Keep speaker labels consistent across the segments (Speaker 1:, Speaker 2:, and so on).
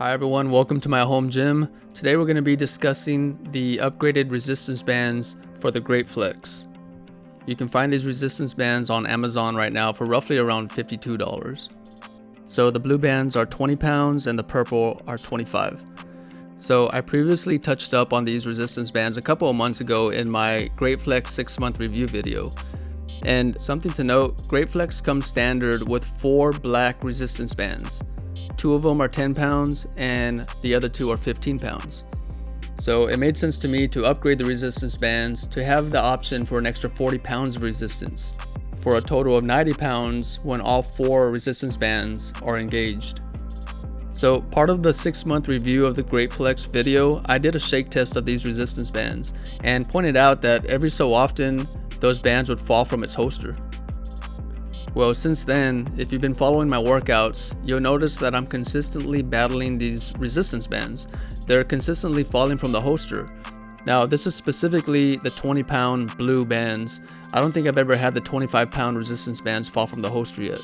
Speaker 1: Hi everyone, welcome to my home gym. Today we're going to be discussing the upgraded resistance bands for the GR8FLEX. You can find these resistance bands on Amazon right now for roughly around $52. So the blue bands are 20 pounds and the purple are 25. So I previously touched up on these resistance bands a couple of months ago in my GR8FLEX 6-month review video. And something to note, GR8FLEX comes standard with 4 black resistance bands. 2 of them are 10 pounds and the other 2 are 15 pounds. So it made sense to me to upgrade the resistance bands to have the option for an extra 40 pounds of resistance, for a total of 90 pounds when all 4 resistance bands are engaged. So part of the 6-month review of the GR8FLEX video, I did a shake test of these resistance bands and pointed out that every so often those bands would fall from its holster. Well, since then, if you've been following my workouts, you'll notice that I'm consistently battling these resistance bands. They're consistently falling from the holster. Now, this is specifically the 20-pound blue bands. I don't think I've ever had the 25-pound resistance bands fall from the holster yet.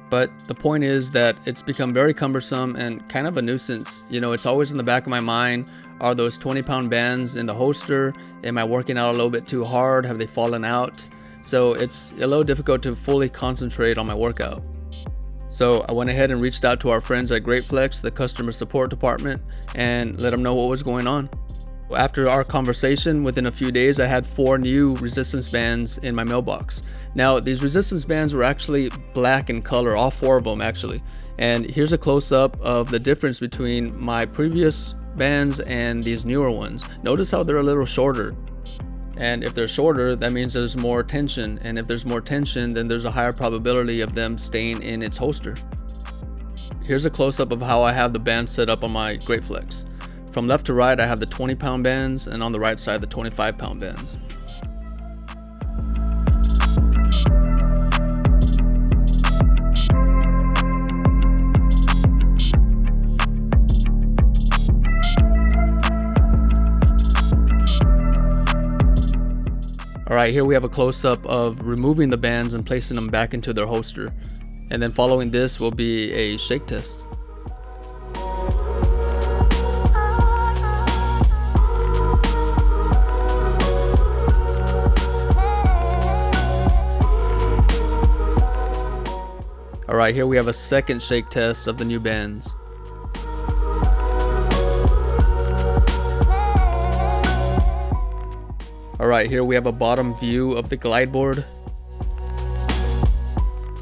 Speaker 1: But the point is that it's become very cumbersome and kind of a nuisance. You know, it's always in the back of my mind, are those 20-pound bands in the holster? Am I working out a little bit too hard? Have they fallen out? So it's a little difficult to fully concentrate on my workout. So I went ahead and reached out to our friends at GR8FLEX, the customer support department, and let them know what was going on. After our conversation, within a few days, I had 4 new resistance bands in my mailbox. Now, these resistance bands were actually black in color, all 4 of them actually. And here's a close-up of the difference between my previous bands and these newer ones. Notice how they're a little shorter. And if they're shorter, that means there's more tension. And if there's more tension, then there's a higher probability of them staying in its holster. Here's a close-up of how I have the bands set up on my GR8FLEX. From left to right, I have the 20-pound bands, and on the right side, the 25-pound bands. Alright, here we have a close-up of removing the bands and placing them back into their holster. And then following this will be a shake test. Alright, here we have a second shake test of the new bands. Alright, here we have a bottom view of the glide board.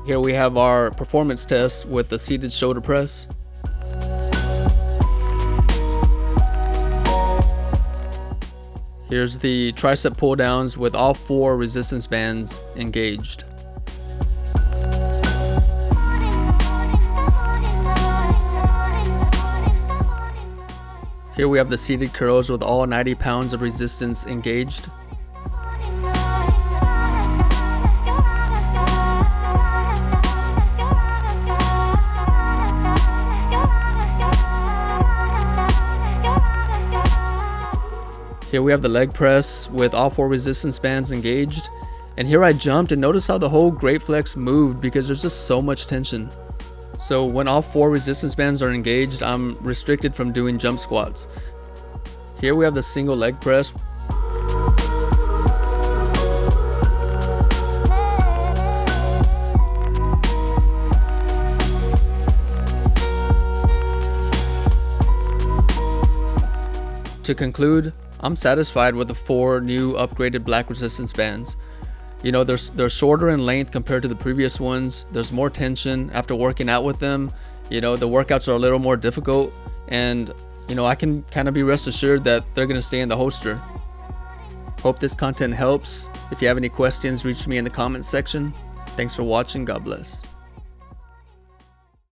Speaker 1: Here we have our performance test with the seated shoulder press. Here's the tricep pull downs with all 4 resistance bands engaged. Here we have the seated curls with all 90 pounds of resistance engaged. Here we have the leg press with all 4 resistance bands engaged. And here I jumped and notice how the whole GR8FLEX moved because there's just so much tension. So when all 4 resistance bands are engaged, I'm restricted from doing jump squats. Here we have the single leg press. To conclude, I'm satisfied with the 4 new upgraded black resistance bands. You know, they're shorter in length compared to the previous ones. There's more tension after working out with them. You know, the workouts are a little more difficult, and you know, I can kind of be rest assured that they're going to stay in the holster. Hope this content helps. If you have any questions, reach me in the comments section. Thanks for watching. God bless.